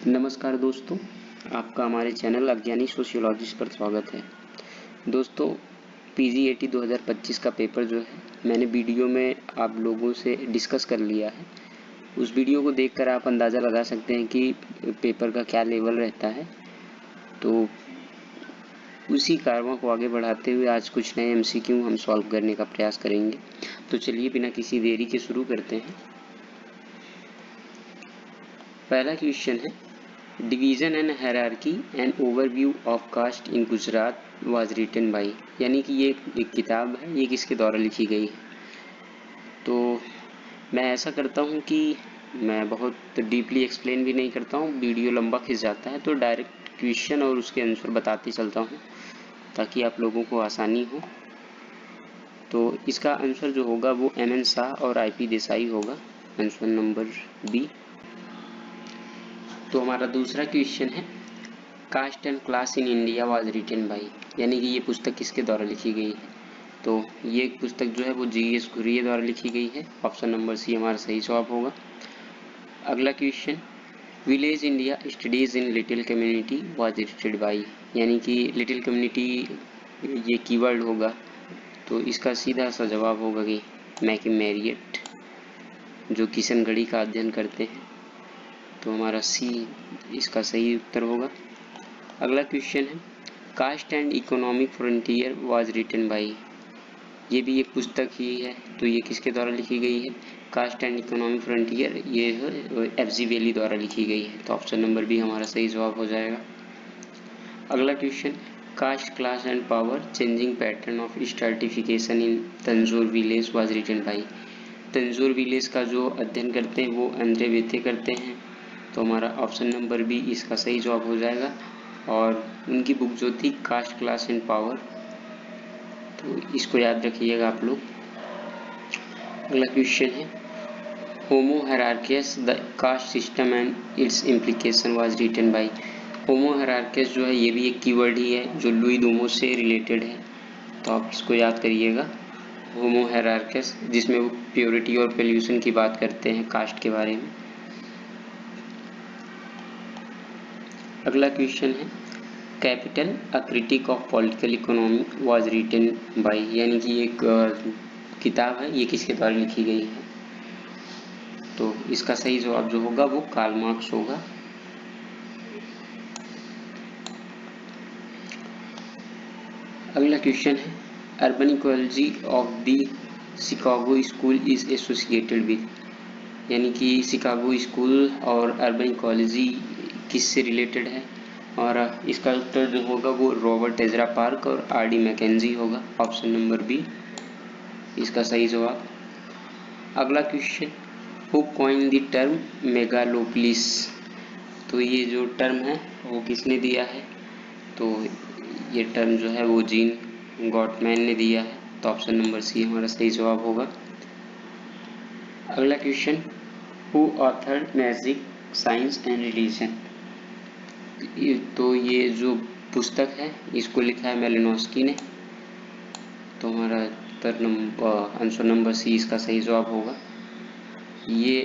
नमस्कार दोस्तों, आपका हमारे चैनल अज्ञानी सोशियोलॉजिस्ट पर स्वागत है। दोस्तों, पीजीएटी 2025 का पेपर जो है मैंने वीडियो में आप लोगों से डिस्कस कर लिया है। उस वीडियो को देखकर आप अंदाज़ा लगा सकते हैं कि पेपर का क्या लेवल रहता है। तो उसी कारवां को आगे बढ़ाते हुए आज कुछ नए एमसीक्यू हम सॉल्व करने का प्रयास करेंगे। तो चलिए बिना किसी देरी के शुरू करते हैं। पहला क्वेश्चन है, division and hierarchy and overview of caste in Gujarat was written by, यानी कि ये एक किताब है, ये किसके द्वारा लिखी गई है। तो मैं ऐसा करता हूँ कि मैं बहुत डीपली एक्सप्लेन भी नहीं करता हूँ, वीडियो लंबा खिंच जाता है, तो डायरेक्ट क्वेश्चन और उसके आंसर बताते चलता हूँ ताकि आप लोगों को आसानी हो। तो इसका आंसर जो होगा वो एम.एन. शाह और आई.पी. देसाई होगा, आंसर नंबर बी। तो हमारा दूसरा क्वेश्चन है, caste and class in India was written by, यानी कि ये पुस्तक किसके द्वारा लिखी गई है। तो ये पुस्तक जो है वो जी.एस. घुरिये द्वारा लिखी गई है, ऑप्शन नंबर सी हमारा सही जवाब होगा। अगला question, village India studies in little community was written by, यानी कि लिटिल कम्युनिटी ये कीवर्ड होगा, तो इसका सीधा सा जवाब होगा कि मैकम मैरियट, जो किशनगढ़ी का अध्ययन करते हैं। तो हमारा सी इसका सही उत्तर होगा। अगला क्वेश्चन है, caste and economic frontier was written by, ये भी एक पुस्तक ही है, तो ये किसके द्वारा लिखी गई है। कास्ट एंड इकोनॉमिक फ्रंटियर ये एफ.जी. वेली द्वारा लिखी गई है, तो ऑप्शन नंबर बी हमारा सही जवाब हो जाएगा। अगला question, caste class and power changing pattern of stratification in Tanjore village was written by, Tanjore village का जो अध्ययन करते हैं वो अंद्रे वेथे करते हैं, तो हमारा ऑप्शन नंबर बी इसका सही जवाब हो जाएगा। और उनकी बुक जो थी कास्ट क्लास एंड पावर, तो इसको याद रखिएगा आप लोग। अगला क्वेश्चन है, Homo Hierarchicus the caste system and its implication was written by, Homo Hierarchicus जो है ये भी एक कीवर्ड ही है जो लुई डूमो से रिलेटेड है, तो आप इसको याद करिएगा, होमो हायरार्कियस, जिसमें वो प्योरिटी और पोल्यूशन की बात करते हैं कास्ट के बारे में। अगला क्वेश्चन है, capital a critique of political economy was written by, यानी कि एक किताब है, ये किसके द्वारा लिखी गई है। तो इसका सही जवाब जो होगा वो कार्ल मार्क्स होगा। अगला क्वेश्चन है, urban ecology of the Chicago school is associated with, यानी कि शिकागो स्कूल और अर्बन इकोलॉजी किससे रिलेटेड है, और इसका उत्तर जो होगा वो रॉबर्ट एजरा पार्क और आर.डी. मैकेंजी होगा, ऑप्शन नंबर बी इसका सही जवाब। अगला question, who coined the term megalopolis, तो ये जो टर्म है वो किसने दिया है, तो ये टर्म जो है वो जीन गॉटमैन ने दिया है, तो ऑप्शन नंबर सी हमारा सही जवाब होगा। अगला question, who authored magic science and religion, तो ये जो पुस्तक है इसको लिखा है मेलिनोस्की ने, तो हमारा आंसर नंबर सी इसका सही जवाब होगा। ये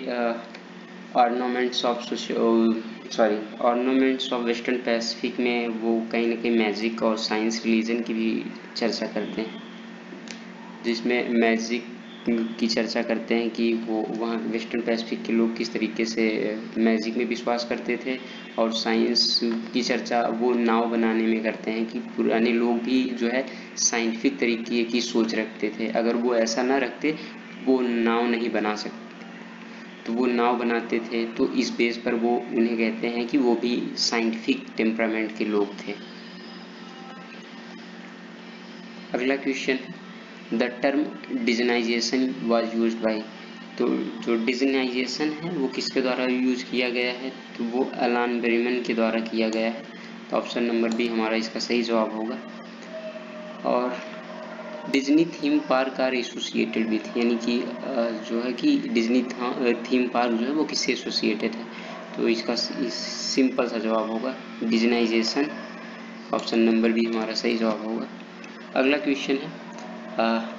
ऑर्नामेंट्स ऑफ वेस्टर्न पैसिफिक में वो कहीं ना कहीं मैजिक और साइंस रिलीजन की भी चर्चा करते हैं, जिसमें मैजिक की चर्चा करते हैं कि वो वहाँ वेस्टर्न पैसिफिक के लोग किस तरीके से मैजिक में विश्वास करते थे, और साइंस की चर्चा वो नाव बनाने में करते हैं कि पुराने लोग भी जो है साइंटिफिक तरीके की सोच रखते थे, अगर वो ऐसा ना रखते वो नाव नहीं बना सकते, तो वो नाव बनाते थे, तो इस बेस पर वो उन्हें कहते हैं कि वो भी साइंटिफिक टेम्परामेंट के लोग थे। अगला question, the term Disneyization was used by, तो जो डिजनाइजेशन है वो किसके द्वारा यूज किया गया है, तो वो अलान बेरीमन के द्वारा किया गया है, तो ऑप्शन नंबर बी हमारा इसका सही जवाब होगा। और Disney theme park are associated with, यानी कि जो है कि डिज्नी थीम पार्क जो है वो किससे एसोसिएटेड है, तो इसका सिंपल सा जवाब होगा डिजनाइजेशन, ऑप्शन नंबर बी हमारा सही जवाब होगा। अगला क्वेश्चन है,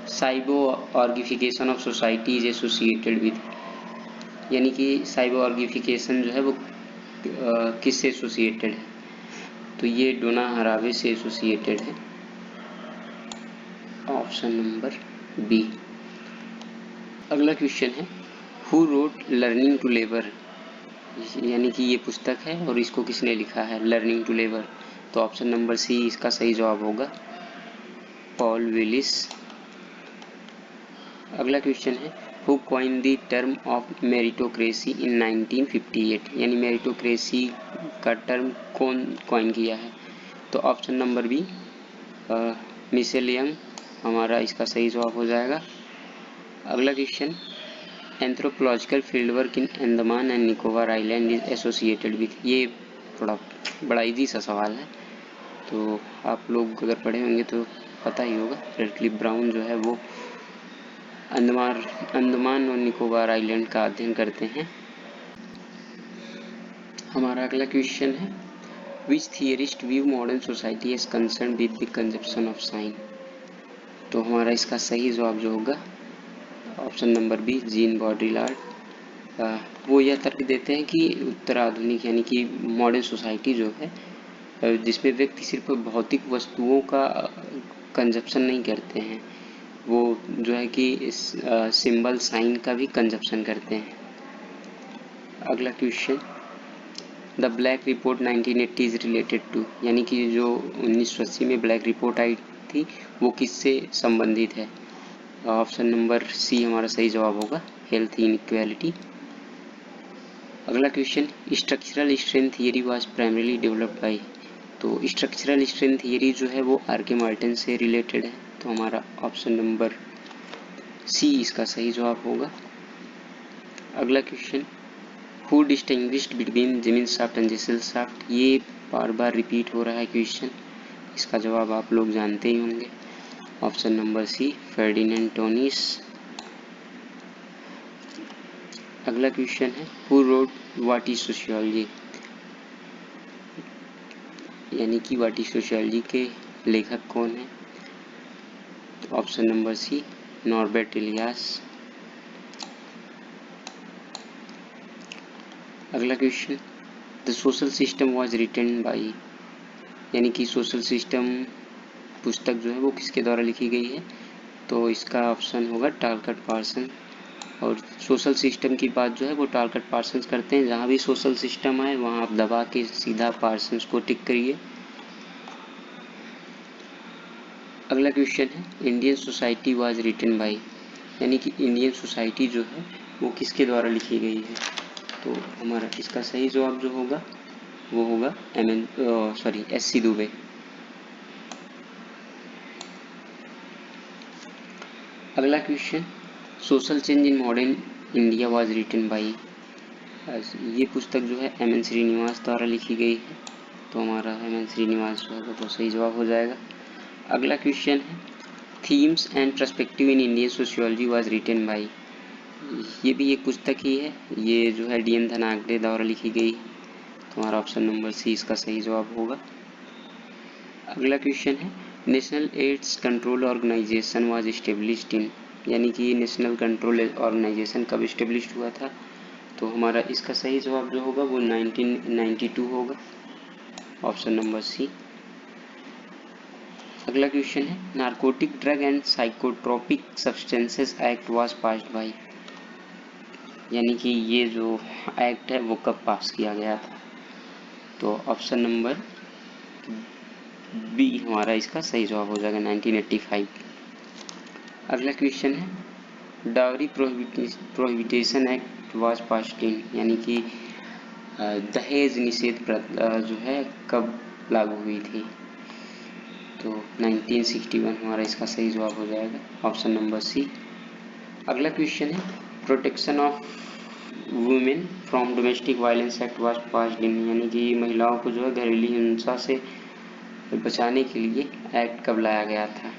cyborgification of society is associated with, यानी कि साइबो ऑर्गिफिकेशन जो है वो किससे एसोसिएटेड है? तो ये डोना हरावे से एसोसिएटेड है, ऑप्शन नंबर बी। अगला क्वेश्चन है who wrote learning to labour, यानी कि ये पुस्तक है और इसको किसने लिखा है, लर्निंग टू लेबर। तो ऑप्शन नंबर सी इसका सही जवाब होगा, पॉल विलिस। अगला क्वेश्चन है who coin the term of meritocracy in 1958, यानी मेरिटोक्रेसी का टर्म कौन कॉइन किया है? तो option number B Michelle Young हमारा इसका सही जवाब हो जाएगा। अगला question anthropological field work in Andaman and Nicobar island is associated with, ये थोड़ा बड़ा इजी सा सवाल है, तो आप लोग अगर पढ़े होंगे तो पता ही होगा। रेडक्लिफ ब्राउन जो है वो अंडमान और निकोबार आइलैंड का अध्ययन करते हैं। हमारा अगला क्वेश्चन है which theorist view modern society as concern with the consumption of sign. तो हमारा इसका सही जवाब जो होगा option number B Jean Baudrillard. वो यह तर्क देते हैं कि उत्तराधुनिक यानी कि मॉडर्न सोसाइटी जो है जिसमें व्यक्ति सिर्फ भौतिक वस्तुओं का कंजप्शन नहीं करते हैं, वो जो है कि सिंबल साइन का भी कंजप्शन करते हैं। अगला question the black report 1980 is related to, यानी कि जो 1980 में ब्लैक रिपोर्ट आई थी वो किससे संबंधित है? ऑप्शन नंबर सी हमारा सही जवाब होगा, हेल्थ इनइक्वालिटी। अगला question structural strength theory was primarily developed by, तो स्ट्रक्चरल स्ट्रेंथ थियरी जो है वो आर.के. मार्टिन से रिलेटेड है, तो हमारा ऑप्शन नंबर सी इसका सही जवाब होगा। अगला question who distinguished between Gemeinschaft and Gesellschaft, ये बार बार रिपीट हो रहा है क्वेश्चन, इसका जवाब आप लोग जानते ही होंगे, ऑप्शन नंबर सी फर्डिनेंड टोनिस। अगला क्वेश्चन है who road what is sociology, यानी कि व्हाट इज सोशियोलॉजी के लेखक कौन है? तो option number C Norbert Elias. अगला question the social system was written by, यानी कि सोशल सिस्टम पुस्तक जो है वो किसके द्वारा लिखी गई है? तो इसका ऑप्शन होगा टालकट पार्सन। और सोशल सिस्टम की बात जो है वो टालकट पार्सन्स करते हैं, जहाँ भी सोशल सिस्टम है वहाँ आप दबा के सीधा पार्सन्स को टिक करिए। अगला क्वेश्चन है Indian society was written by, यानी कि इंडियन सोसाइटी जो है वो किसके द्वारा लिखी गई है? तो हमारा इसका सही जवाब जो होगा वो होगा एस.सी. दुबे। अगला question social change in modern India was written by, ये पुस्तक जो है एम.एन. श्रीनिवास द्वारा लिखी गई है, तो हमारा एम.एन. श्रीनिवास जो है वो सही जवाब हो जाएगा। अगला क्वेश्चन है themes and perspective in Indian sociology was written by, ये भी एक पुस्तक ही है, ये जो है डी.एन. धनागडे द्वारा लिखी गई, तो हमारा ऑप्शन नंबर सी इसका सही जवाब होगा। अगला क्वेश्चन है national AIDS control organisation was established in, यानी कि नेशनल कंट्रोल ऑर्गेनाइजेशन कब एस्टेब्लिश्ड हुआ था? तो हमारा इसका सही जवाब जो होगा वो 1992 होगा, ऑप्शन नंबर सी। अगला क्वेश्चन है narcotic drug and psychotropic substances act was passed by, यानी कि ये जो एक्ट है वो कब पास किया गया था? तो ऑप्शन नंबर बी हमारा इसका सही जवाब हो जाएगा 1985। अगला क्वेश्चन है dowry प्रोहिबिटेशन act was passed in, यानी कि दहेज निषेध जो है कब लागू हुई थी? तो 1961 हमारा इसका सही जवाब हो जाएगा, ऑप्शन नंबर सी। अगला क्वेश्चन है protection of women from domestic violence act was passed in, यानी कि महिलाओं को जो है घरेलू हिंसा से बचाने के लिए एक्ट कब लाया गया था?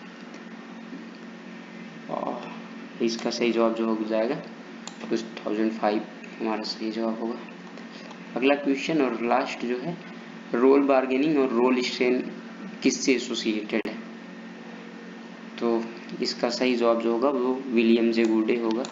और इसका सही जवाब जो हो जाएगा 2005 हमारा सही जवाब होगा। अगला क्वेश्चन और लास्ट जो है रोल बार्गेनिंग और रोल स्ट्रेन किससे एसोसिएटेड है? तो इसका सही जवाब जो होगा वो विलियम जे गुडे होगा।